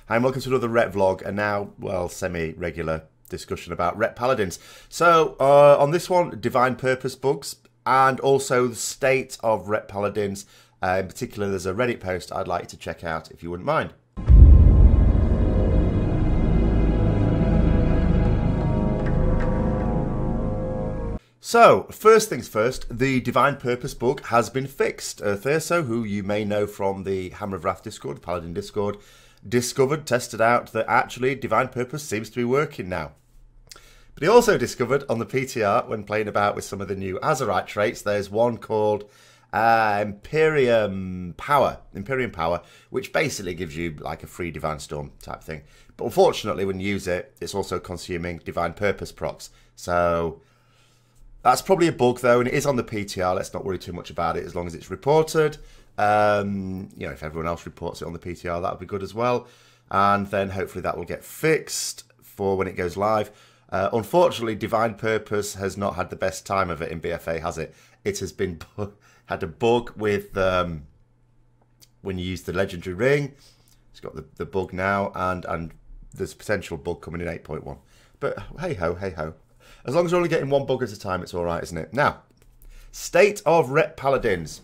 Hi and welcome to another Retvlog, and now, well, semi-regular discussion about Ret Paladins. So, on this one, Divine Purpose bugs, and also the state of Ret Paladins. In particular, there's a Reddit post I'd like you to check out if you wouldn't mind. So, first things first, the Divine Purpose bug has been fixed. Thurso, who you may know from the Hammer of Wrath Discord, Paladin Discord, tested out that actually Divine Purpose seems to be working now. But he also discovered on the PTR, when playing about with some of the new Azerite traits, there's one called Imperium Power, which basically gives you like a free Divine Storm type thing. But unfortunately, when you use it, it's also consuming Divine Purpose procs. So that's probably a bug though, and it is on the PTR. Let's not worry too much about it as long as it's reported. You know, if everyone else reports it on the PTR, that would be good as well. And then hopefully that will get fixed for when it goes live. Unfortunately, Divine Purpose has not had the best time of it in BfA, has it? It has been had a bug with when you use the Legendary Ring. It's got the bug now, and there's a potential bug coming in 8.1. But hey ho, hey ho. As long as we're only getting one bug at a time, it's all right, isn't it? Now, state of Ret Paladins.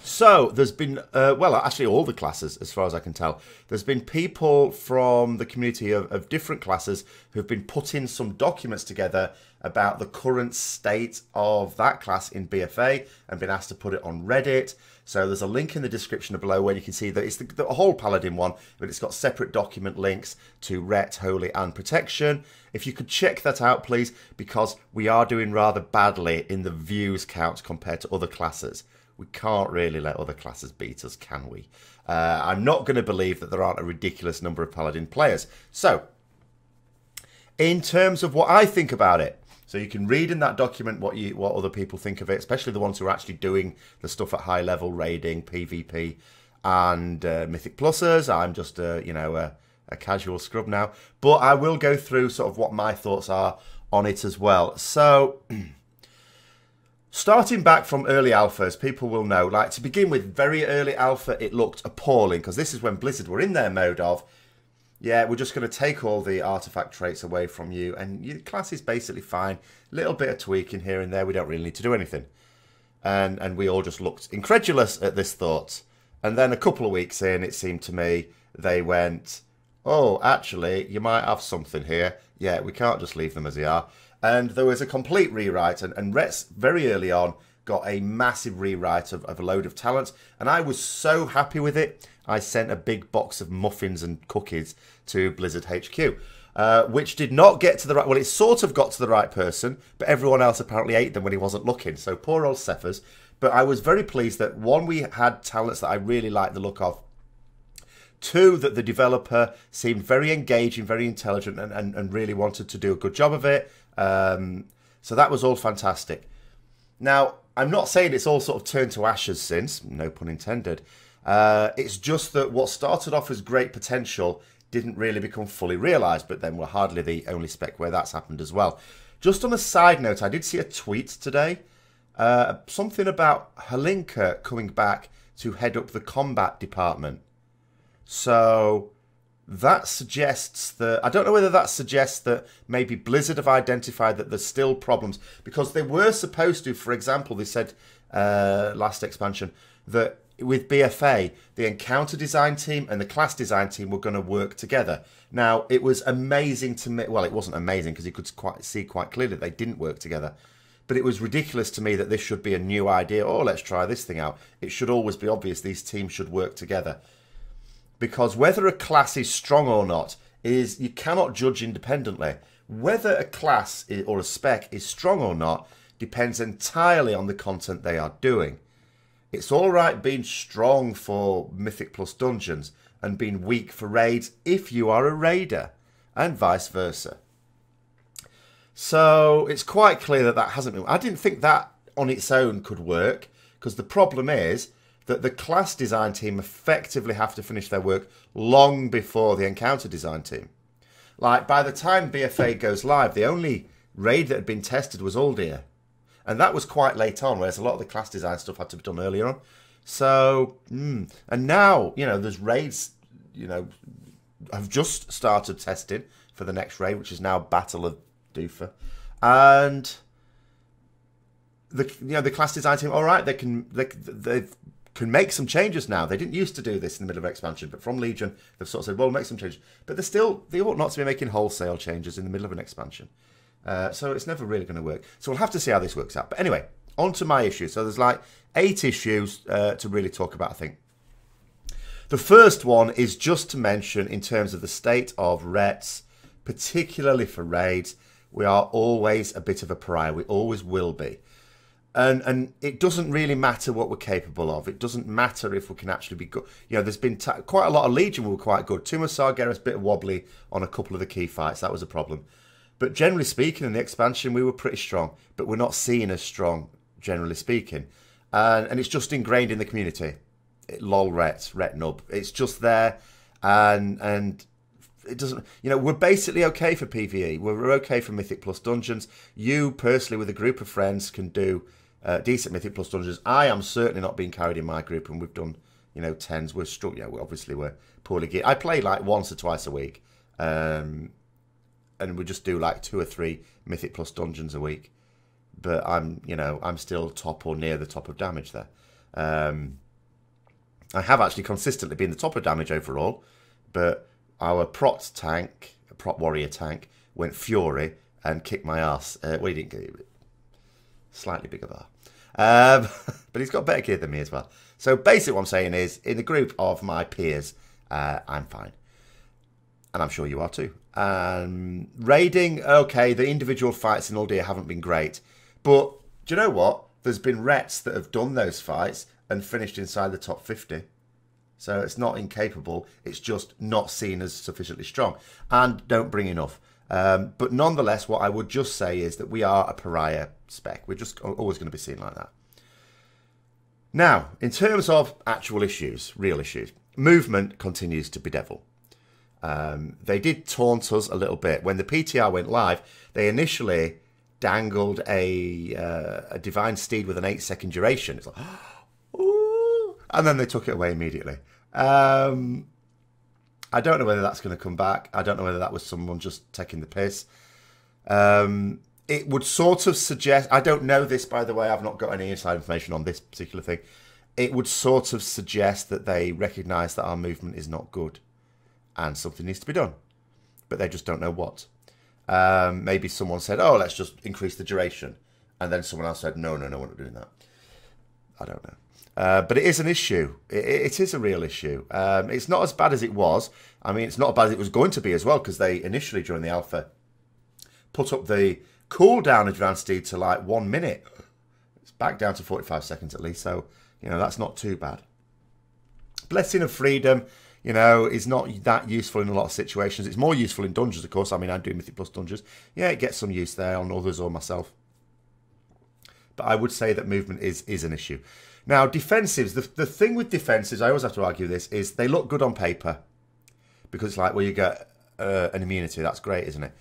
So, there's been, well, actually all the classes, as far as I can tell. There's been people from the community of different classes who've been putting some documents together about the current state of that class in BfA and been asked to put it on Reddit. So there's a link in the description below where you can see that it's the whole Paladin one, but it's got separate document links to Ret, Holy and Protection. If you could check that out, please, because we are doing rather badly in the views count compared to other classes. We can't really let other classes beat us, can we? I'm not going to believe that there aren't a ridiculous number of Paladin players. So, in terms of what I think about it, so you can read in that document what other people think of it, especially the ones who are actually doing the stuff at high level, raiding, PvP, and Mythic Pluses. I'm just a casual scrub now, but I will go through sort of what my thoughts are on it as well. So, starting back from early alphas, people will know, like to begin with, very early alpha, it looked appalling because this is when Blizzard were in their mode of, yeah, we're just going to take all the artifact traits away from you and your class is basically fine. Little bit of tweaking here and there, we don't really need to do anything. And we all just looked incredulous at this thought. And then a couple of weeks in, it seemed to me, they went, oh, actually, you might have something here. Yeah, we can't just leave them as they are. And there was a complete rewrite, and Ret's very early on got a massive rewrite of a load of talents, and I was so happy with it. I sent a big box of muffins and cookies to Blizzard HQ, which did not get to the right, well, it sort of got to the right person, but everyone else apparently ate them when he wasn't looking, so poor old Cephas. But I was very pleased that, one, we had talents that I really liked the look of. Two, that the developer seemed very engaging, very intelligent, and really wanted to do a good job of it. So that was all fantastic. Now, I'm not saying it's all sort of turned to ashes since, no pun intended. It's just that what started off as great potential didn't really become fully realised, but then we're hardly the only spec where that's happened as well. Just on a side note, I did see a tweet today, something about Halinka coming back to head up the combat department. So that suggests that, I don't know whether that suggests that maybe Blizzard have identified that there's still problems, because they were supposed to, for example, they said last expansion that with BfA, the encounter design team and the class design team were going to work together. Now, it was amazing to me, well, it wasn't amazing because you could see quite clearly that they didn't work together, but it was ridiculous to me that this should be a new idea. Oh, let's try this thing out. It should always be obvious these teams should work together. Because whether a class is strong or not, you cannot judge independently. Whether a class or a spec is strong or not depends entirely on the content they are doing. It's alright being strong for Mythic Plus dungeons and being weak for raids if you are a raider, and vice versa. So it's quite clear that that hasn't been. I didn't think that on its own could work, because the problem is that the class design team effectively have to finish their work long before the encounter design team. Like, by the time BfA goes live, the only raid that had been tested was Uldir. And that was quite late on, whereas a lot of the class design stuff had to be done earlier on. So, and now, you know, there's raids, you know, have just started testing for the next raid, which is now Battle of Doofa, and the class design team, all right, they can make some changes now. They didn't used to do this in the middle of expansion, but from Legion, they've sort of said, well, make some changes. But they ought not to be making wholesale changes in the middle of an expansion. So it's never really going to work. So we'll have to see how this works out. But anyway, on to my issues. So there's like 8 issues to really talk about, I think. The first one is just to mention in terms of the state of Rets, particularly for raids, we are always a bit of a pariah. We always will be. And it doesn't really matter what we're capable of. It doesn't matter if we can actually be good. There's been quite a lot of Legion we were quite good. Tumasar gave us a bit wobbly on a couple of the key fights. That was a problem. But generally speaking, in the expansion, we were pretty strong. But we're not seen as strong, generally speaking. And it's just ingrained in the community. Lol Ret Nub. It's just there. And it doesn't... we're basically okay for PvE. We're okay for Mythic Plus dungeons. You, personally, with a group of friends, can do decent Mythic Plus dungeons. I am certainly not being carried in my group, and we've done, 10s. We're struck. Obviously, we're poorly geared. I play like once or twice a week. And we just do like 2 or 3 Mythic Plus dungeons a week. But I'm still top or near the top of damage there. I have actually consistently been the top of damage overall, but our prot warrior tank, went Fury and kicked my ass. Well, he didn't get it. Slightly bigger bar. But he's got better gear than me as well. So basically what I'm saying is, in the group of my peers, I'm fine. And I'm sure you are too. Raiding, okay, the individual fights in Uldir haven't been great. But do you know what? There's been Rets that have done those fights and finished inside the top 50. So it's not incapable. It's just not seen as sufficiently strong. And don't bring enough. But nonetheless, what I would just say is that we are a pariah spec. We're just always going to be seen like that. Now, in terms of actual issues, real issues, movement continues to bedevil. They did taunt us a little bit. When the PTR went live, they initially dangled a Divine Steed with an 8-second duration. It's like, ooh, and then they took it away immediately. I don't know whether that's going to come back. I don't know whether that was someone just taking the piss. It would sort of suggest, I don't know this, by the way, I've not got any inside information on this particular thing. It would sort of suggest that they recognise that our movement is not good and something needs to be done. But they just don't know what. Maybe someone said, oh, let's just increase the duration. And then someone else said, no, we're not doing that. I don't know. But it is an issue. It is a real issue. It's not as bad as it was. I mean, it's not as bad as it was going to be as well, because they initially, during the alpha, put up the cooldown Advanced Steed to like 1 minute. It's back down to 45 seconds at least, so, that's not too bad. Blessing of Freedom, is not that useful in a lot of situations. It's more useful in dungeons, of course. I mean, I'm doing Mythic Plus dungeons. Yeah, it gets some use there on others or myself. But I would say that movement is an issue. Now, defensives, the thing with defensives, I always have to argue this, is they look good on paper. Because it's like, well, you get an immunity. That's great, isn't it?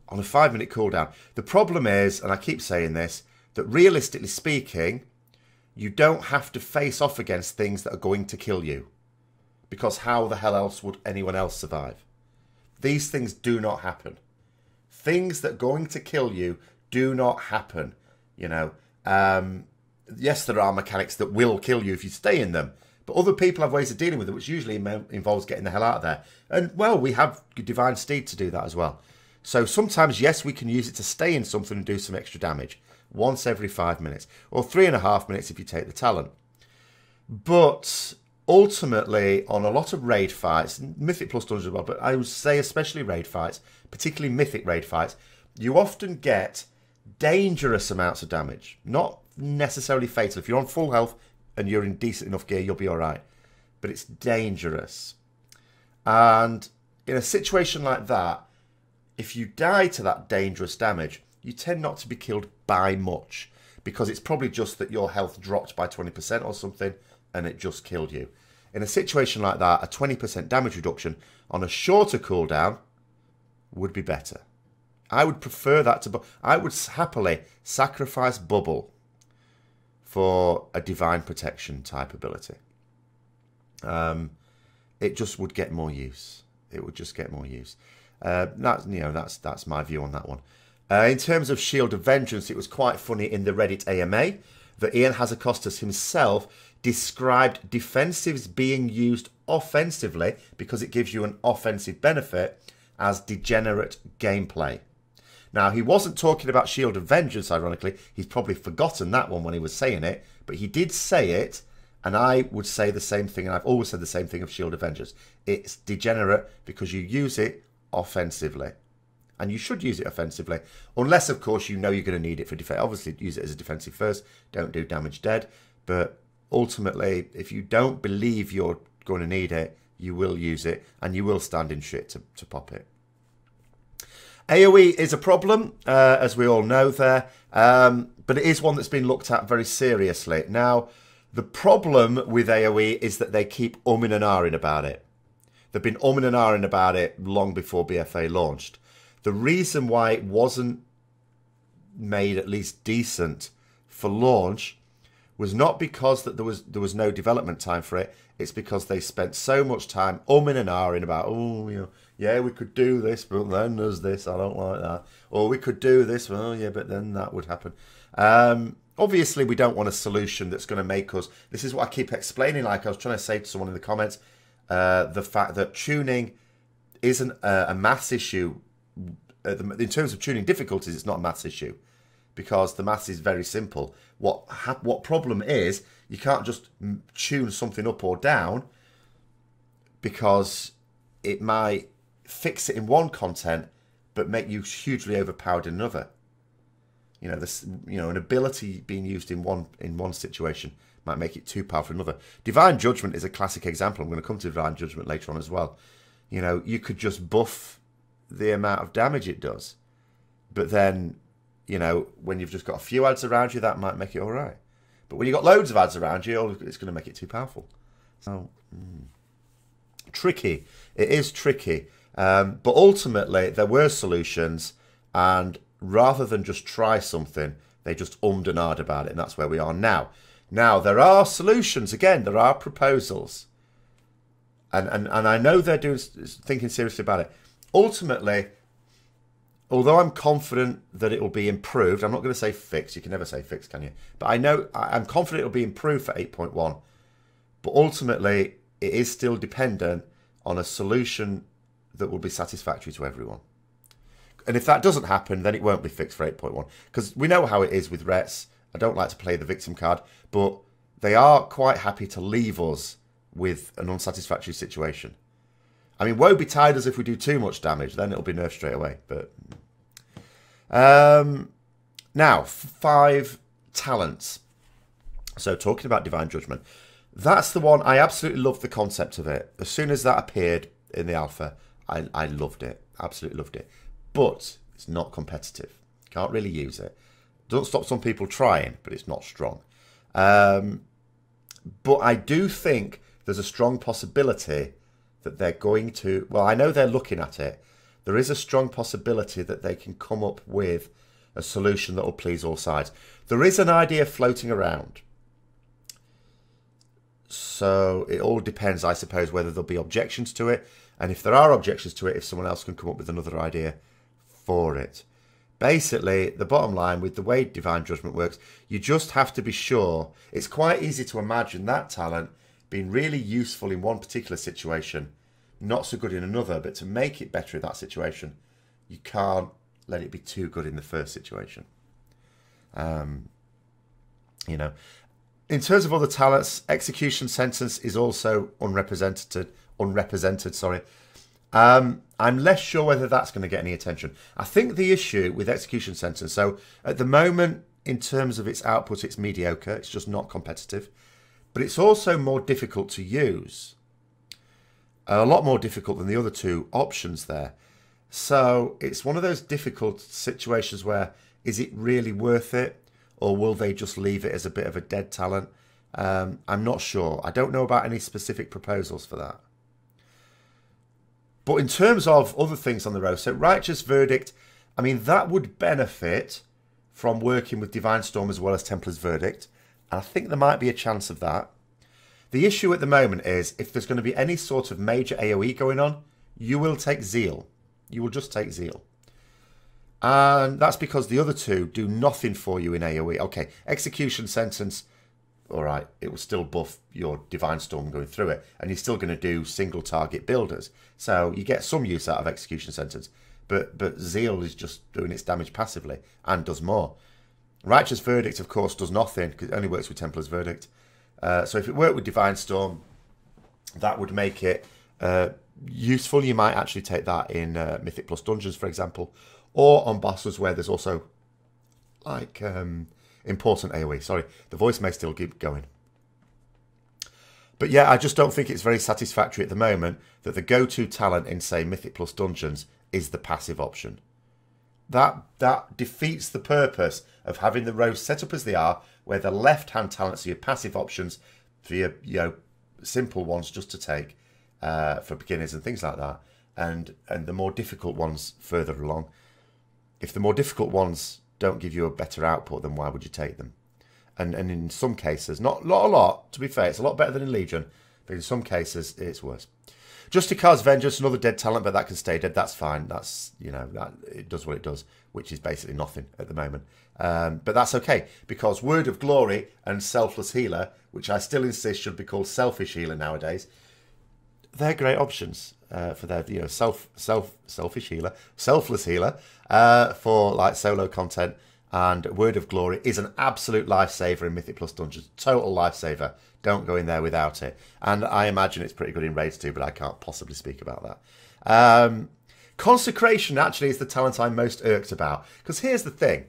On a 5-minute cooldown. The problem is, and I keep saying this, that realistically speaking, you don't have to face off against things that are going to kill you. Because how the hell else would anyone else survive? These things do not happen. Things that are going to kill you do not happen. Yes, there are mechanics that will kill you if you stay in them. But other people have ways of dealing with it, which usually involves getting the hell out of there. And, well, we have Divine Steed to do that as well. So sometimes, yes, we can use it to stay in something and do some extra damage. Once every 5 minutes. Or 3.5 minutes if you take the talent. But ultimately, on a lot of raid fights, Mythic Plus dungeons as well, but I would say especially raid fights, particularly Mythic raid fights, you often get dangerous amounts of damage. Not necessarily fatal. If you're on full health and you're in decent enough gear, you'll be all right. But it's dangerous. And in a situation like that, if you die to that dangerous damage, you tend not to be killed by much, because it's probably just that your health dropped by 20% or something and it just killed you. In a situation like that, a 20% damage reduction on a shorter cooldown would be better. I would prefer that to... I would happily sacrifice Bubble for a Divine Protection type ability. It just would get more use. It would just get more use. That's my view on that one. In terms of Shield of Vengeance, it was quite funny in the Reddit AMA that Ian Hazakostas himself described defensives being used offensively because it gives you an offensive benefit as degenerate gameplay. Now, he wasn't talking about Shield of Vengeance, ironically. He's probably forgotten that one when he was saying it, but he did say it, and I would say the same thing, and I've always said the same thing of Shield of Vengeance. It's degenerate because you use it offensively. And you should use it offensively, unless, of course, you know you're going to need it for defense. Obviously, use it as a defensive first. Don't do damage dead. But ultimately, if you don't believe you're going to need it, you will use it, and you will stand in shit to pop it. AoE is a problem, as we all know there, but it is one that's been looked at very seriously. Now, the problem with AoE is that they keep umming and ahhing about it. They've been umming and ahhing about it long before BfA launched. The reason why it wasn't made at least decent for launch was not because that there was no development time for it. It's because they spent so much time umming and ahhing about, yeah, we could do this, but then there's this, I don't like that. Or we could do this, well, yeah, but then that would happen. Obviously, we don't want a solution that's going to make us... This is what I keep explaining, like I was trying to say to someone in the comments, the fact that tuning isn't a maths issue. In terms of tuning difficulties, it's not a maths issue because the maths is very simple. What problem is, you can't just tune something up or down because it might fix it in one content but make you hugely overpowered in another. An ability being used in one situation might make it too powerful in another. Divine Judgment is a classic example. I'm going to come to Divine Judgment later on as well. You could just buff the amount of damage it does, but then when you've just got a few ads around you, that might make it all right. But when you've got loads of ads around you, it's going to make it too powerful. So tricky. It is tricky, but ultimately there were solutions, and rather than just try something, they just ummed and ahed about it, and that's where we are now. Now there are solutions. Again, there are proposals, and I know they're thinking seriously about it. Ultimately, although I'm confident that it will be improved, I'm not going to say fixed. You can never say fixed, can you? But I'm confident it will be improved for 8.1. But ultimately, it is still dependent on a solution that will be satisfactory to everyone. And if that doesn't happen, then it won't be fixed for 8.1. Because we know how it is with Rets. I don't like to play the victim card, but they are quite happy to leave us with an unsatisfactory situation. I mean, woe betide us if we do too much damage, then it'll be nerfed straight away. But now, 5 talents. So talking about Divine Judgment, that's the one. I absolutely loved the concept of it. As soon as that appeared in the alpha, I loved it. Absolutely loved it. But it's not competitive. Can't really use it. Doesn't stop some people trying, but it's not strong. But I do think there's a strong possibility that they're going to... Well, I know they're looking at it. There is a strong possibility that they can come up with a solution that will please all sides. There is an idea floating around. So it all depends, I suppose, whether there'll be objections to it. And if there are objections to it, if someone else can come up with another idea for it. Basically, the bottom line with the way Divine Judgment works, you just have to be sure. It's quite easy to imagine that talent being really useful in one particular situation, not so good in another, but to make it better in that situation, you can't let it be too good in the first situation. In terms of other talents, Execution Sentence is also unrepresented. I'm less sure whether that's going to get any attention. I think the issue with Execution Sentence, so at the moment, in terms of its output, it's mediocre. It's just not competitive. But it's also more difficult to use. A lot more difficult than the other two options there. So it's one of those difficult situations where, is it really worth it? Or will they just leave it as a bit of a dead talent? I'm not sure. I don't know about any specific proposals for that. But in terms of other things on the road, so Righteous Verdict, I mean, that would benefit from working with Divine Storm as well as Templar's Verdict. And I think there might be a chance of that. The issue at the moment is if there's going to be any sort of major AoE going on, you will take Zeal. You will just take Zeal. And that's because the other two do nothing for you in AoE. Okay, Execution Sentence, all right, it will still buff your Divine Storm going through it, and you're still going to do single target builders. So you get some use out of Execution Sentence, but Zeal is just doing its damage passively and does more. Righteous Verdict, of course, does nothing because it only works with Templar's Verdict. So if it worked with Divine Storm, that would make it useful. You might actually take that in Mythic Plus Dungeons, for example, or on bosses where there's also like important AoE. Sorry, the voice may still keep going. But yeah, I just don't think it's very satisfactory at the moment that the go-to talent in, say, Mythic Plus Dungeons is the passive option. That defeats the purpose of having the rows set up as they are, where the left-hand talents are your passive options for your simple ones just to take for beginners and things like that, and the more difficult ones further along. If the more difficult ones don't give you a better output, then why would you take them? And in some cases, not a lot, to be fair, it's a lot better than in Legion, but in some cases it's worse. Justicar's Vengeance, another dead talent, but that can stay dead. That's fine. That's, that it does what it does, which is basically nothing at the moment. But that's okay, because Word of Glory and Selfless Healer, which I still insist should be called Selfish Healer nowadays, they're great options for their selfish healer, selfless healer for like solo content. And Word of Glory is an absolute lifesaver in Mythic Plus Dungeons. Total lifesaver. Don't go in there without it. And I imagine it's pretty good in raids too, but I can't possibly speak about that. Consecration actually is the talent I'm most irked about. Because here's the thing.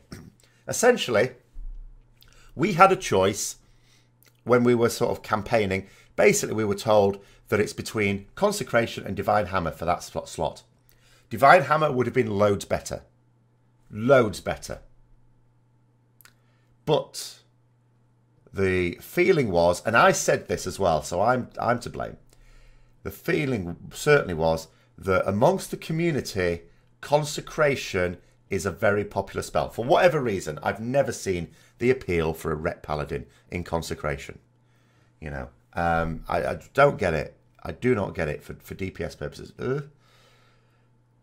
Essentially, we had a choice when we were sort of campaigning. Basically, we were told that it's between Consecration and Divine Hammer for that slot. Divine Hammer would have been loads better. Loads better. But the feeling was, and I said this as well, so I'm to blame. The feeling certainly was that amongst the community, Consecration is a very popular spell. For whatever reason, I've never seen the appeal for a Ret Paladin in Consecration. I don't get it. I do not get it for DPS purposes.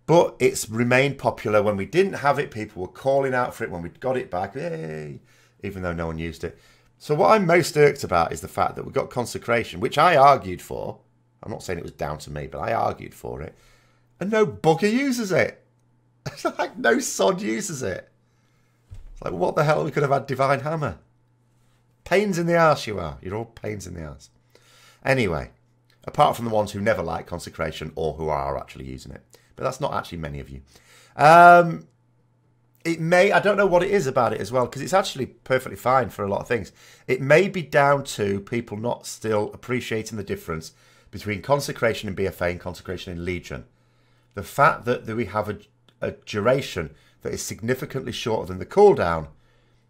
But it's remained popular. When we didn't have it, people were calling out for it. When we got it back, yay, even though no one used it. So what I'm most irked about is the fact that we got Consecration, which I argued for. I'm not saying it was down to me, but I argued for it. And no bugger uses it. It's like no sod uses it. It's like, what the hell? We could have had Divine Hammer. Pains in the arse you are. You're all pains in the arse. Anyway, apart from the ones who never like Consecration or who are actually using it. But that's not actually many of you. It may, I don't know what it is about it as well, because it's actually perfectly fine for a lot of things. It may be down to people not still appreciating the difference between Consecration in BfA and Consecration in Legion. The fact that we have a duration that is significantly shorter than the cooldown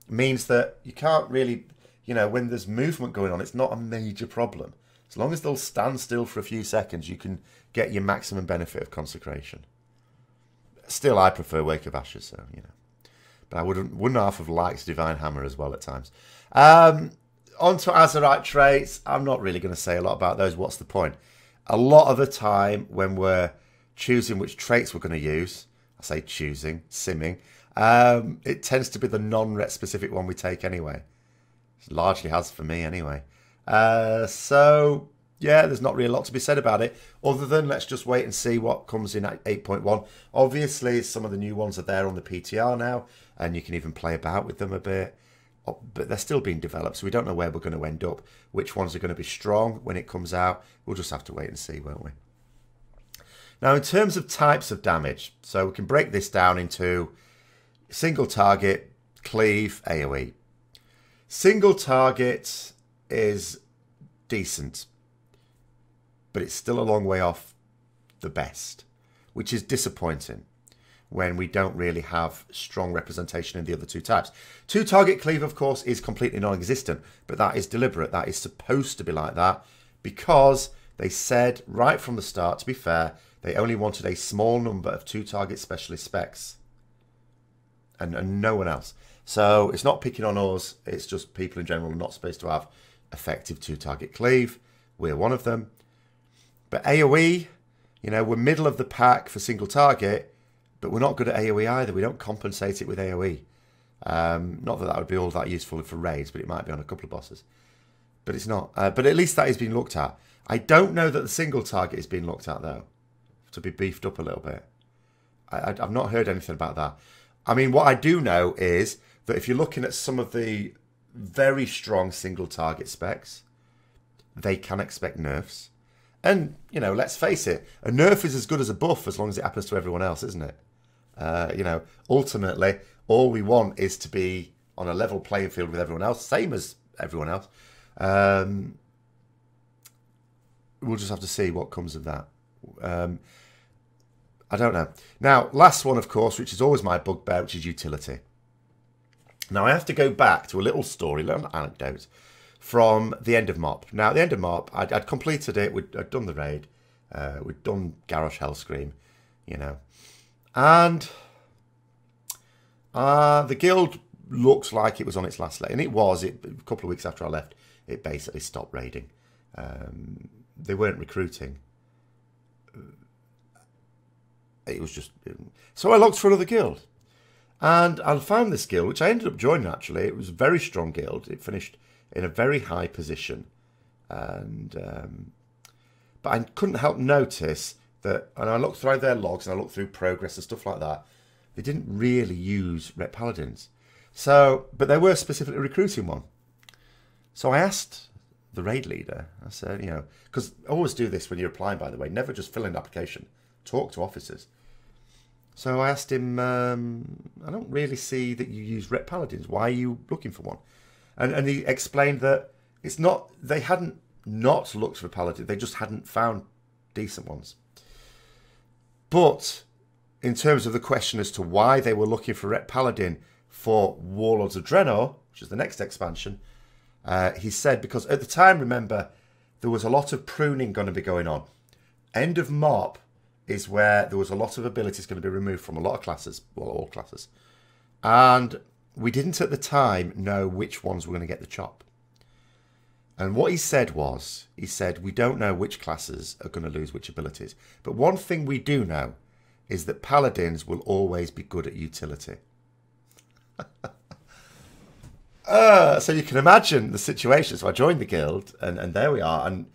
means that you can't really, when there's movement going on, it's not a major problem. As long as they'll stand still for a few seconds, you can get your maximum benefit of Consecration. Still, I prefer Wake of Ashes, so, But I wouldn't half have liked Divine Hammer as well at times. On to Azerite traits. I'm not really going to say a lot about those. What's the point? A lot of the time when we're choosing which traits we're going to use, I say choosing, simming, it tends to be the non-ret specific one we take anyway. It largely has for me anyway. So, yeah, there's not really a lot to be said about it, other than let's just wait and see what comes in at 8.1. Obviously, some of the new ones are there on the PTR now, and you can even play about with them a bit. But they're still being developed, so we don't know where we're going to end up. Which ones are going to be strong when it comes out? We'll just have to wait and see, won't we? Now, in terms of types of damage, so we can break this down into single target, cleave, AoE. Single target is decent, but it's still a long way off the best, which is disappointing when we don't really have strong representation in the other two types. Two target cleave, of course, is completely non-existent, but that is deliberate. That is supposed to be like that because they said right from the start, to be fair, they only wanted a small number of two target specialist specs and no one else. So it's not picking on us, it's just people in general are not supposed to have effective two target cleave. We're one of them. But AoE, You know, we're middle of the pack for single target, but we're not good at AoE either. We don't compensate it with AoE. Not that that would be all that useful for raids, but it might be on a couple of bosses. But it's not. But at least that is being looked at. I don't know that the single target is being looked at, though, to be beefed up a little bit. I've not heard anything about that. I mean, what I do know is that if you're looking at some of the very strong single target specs, they can expect nerfs. And, you know, let's face it, a nerf is as good as a buff as long as it happens to everyone else, isn't it? You know, ultimately, all we want is to be on a level playing field with everyone else, same as everyone else. We'll just have to see what comes of that. I don't know. Now, last one, of course, which is always my bugbear, which is utility. Now, I have to go back to a little story, a little anecdote from the end of MOP. Now, at the end of MOP, I'd completed it. I'd done the raid. We'd done Garrosh Hellscream, you know. And the guild looks like it was on its last leg. And it was. A couple of weeks after I left, it basically stopped raiding. They weren't recruiting. It was just... So I looked for another guild. And I found this guild, which I ended up joining, actually. It was a very strong guild. It finished in a very high position. And but I couldn't help notice that... And I looked through their logs, and I looked through progress and stuff like that. They didn't really use Ret Paladins. So, but they were specifically recruiting one. So I asked the raid leader, I said, you know... Because I always do this when you're applying, by the way. Never just fill in an application. Talk to officers. So I asked him, I don't really see that you use Ret Paladins. Why are you looking for one? And he explained that it's not, they hadn't not looked for Paladins, they just hadn't found decent ones. But in terms of the question as to why they were looking for Ret Paladin for Warlords of Draenor, which is the next expansion, he said, because at the time, remember, there was a lot of pruning going to be going on. End of MOP is where there was a lot of abilities going to be removed from a lot of classes, well, all classes. And we didn't at the time know which ones were going to get the chop. And what he said was, he said, we don't know which classes are going to lose which abilities. But one thing we do know is that Paladins will always be good at utility. So you can imagine the situation. So I joined the guild, and there we are. And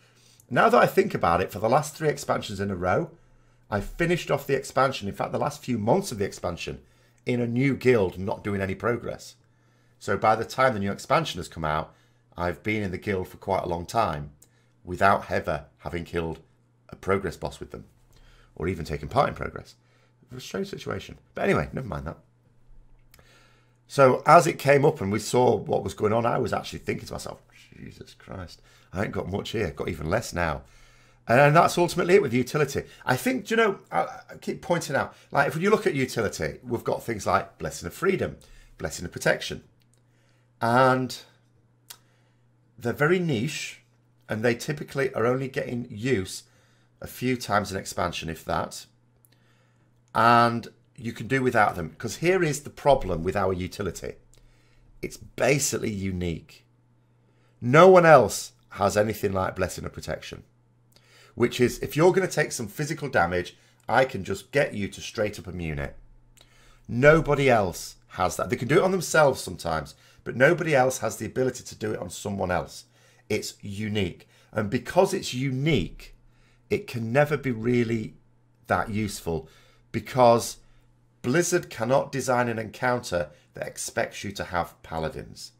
now that I think about it, for the last 3 expansions in a row, I finished off the expansion, in fact, the last few months of the expansion, in a new guild, not doing any progress. So by the time the new expansion has come out, I've been in the guild for quite a long time without ever having killed a progress boss with them, or even taken part in progress. It was a strange situation. But anyway, never mind that. So as it came up and we saw what was going on, I was actually thinking to myself, Jesus Christ, I ain't got much here, got even less now. And that's ultimately it with utility. I think, do you know, I keep pointing out, like if you look at utility, we've got things like Blessing of Freedom, Blessing of Protection. And they're very niche, and they typically are only getting use a few times in expansion, if that. And you can do without them. Because here is the problem with our utility. It's basically unique. No one else has anything like Blessing of Protection. Which is, if you're going to take some physical damage, I can just get you to straight up immune it. Nobody else has that. They can do it on themselves sometimes, but nobody else has the ability to do it on someone else. It's unique. And because it's unique, it can never be really that useful, because Blizzard cannot design an encounter that expects you to have paladins.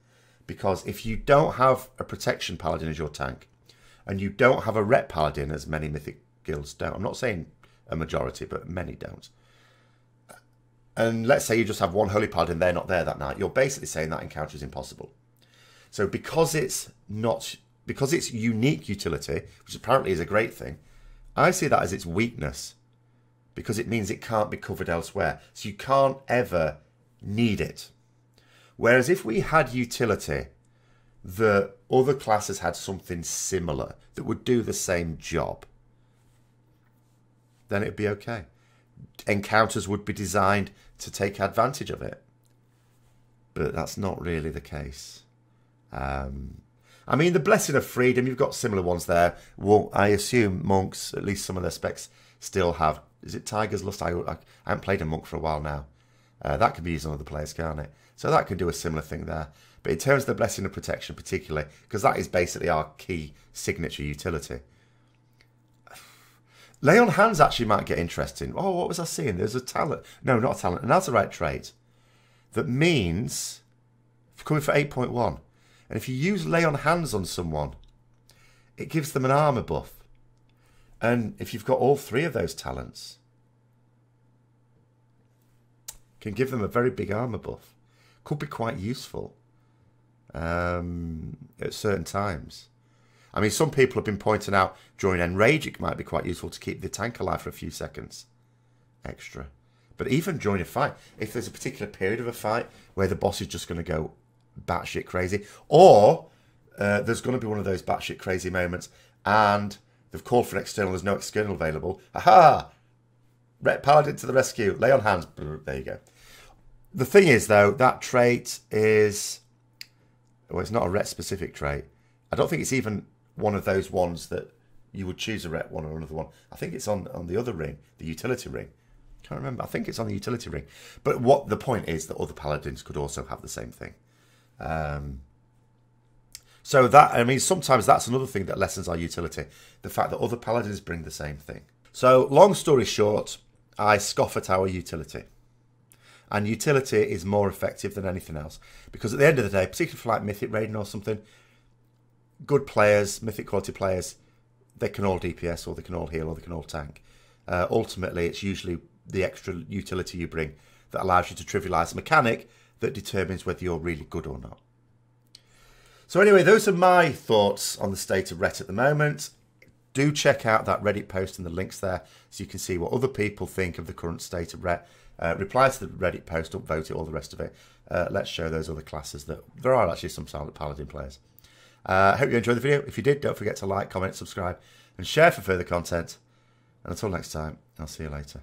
Because if you don't have a protection paladin as your tank, and you don't have a Ret Paladin, as many mythic guilds don't. I'm not saying a majority, but many don't. And let's say you just have one Holy Paladin, they're not there that night. You're basically saying that encounter is impossible. So because it's unique utility, which apparently is a great thing, I see that as its weakness. Because it means it can't be covered elsewhere. So you can't ever need it. Whereas if we had utility, the other classes had something similar that would do the same job, then it'd be okay. Encounters would be designed to take advantage of it. But that's not really the case. I mean, the Blessing of Freedom, you've got similar ones there. Well, I assume monks, at least some of their specs, still have, is it Tiger's Lust? I haven't played a monk for a while now. That can be used on other players, can't it? So that can do a similar thing there. But in terms of the Blessing of Protection particularly, because that is basically our key signature utility. Lay on Hands actually might get interesting. Oh, what was I seeing? There's a talent. No, not a talent. An Azerite trait that means, coming for 8.1, and if you use Lay on Hands on someone, it gives them an armor buff. And if you've got all 3 of those talents, can give them a very big armor buff. Could be quite useful at certain times. I mean, some people have been pointing out during Enrage it might be quite useful to keep the tank alive for a few seconds extra. But even during a fight, if there's a particular period of a fight where the boss is just going to go batshit crazy, or there's going to be one of those batshit crazy moments and they've called for an external, there's no external available. Aha! Ret Paladin to the rescue. Lay on Hands. There you go. The thing is, though, that trait is... Well, it's not a Ret-specific trait. I don't think it's even one of those ones that you would choose a Ret one or another one. I think it's on the other ring, the utility ring. Can't remember. I think it's on the utility ring. But what the point is that other Paladins could also have the same thing. So that, I mean, sometimes that's another thing that lessens our utility. The fact that other Paladins bring the same thing. So, long story short, I scoff at our utility. And utility is more effective than anything else. Because at the end of the day, particularly for like Mythic Raiding or something, good players, Mythic quality players, they can all DPS or they can all heal or they can all tank. Ultimately, it's usually the extra utility you bring that allows you to trivialise a mechanic that determines whether you're really good or not. So anyway, those are my thoughts on the state of Ret at the moment. Do check out that Reddit post and the links there so you can see what other people think of the current state of Ret. Reply to the Reddit post, upvote it, all the rest of it. Let's show those other classes that there are actually some silent Paladin players. Hope you enjoyed the video. If you did, don't forget to like, comment, subscribe, and share for further content. And until next time, I'll see you later.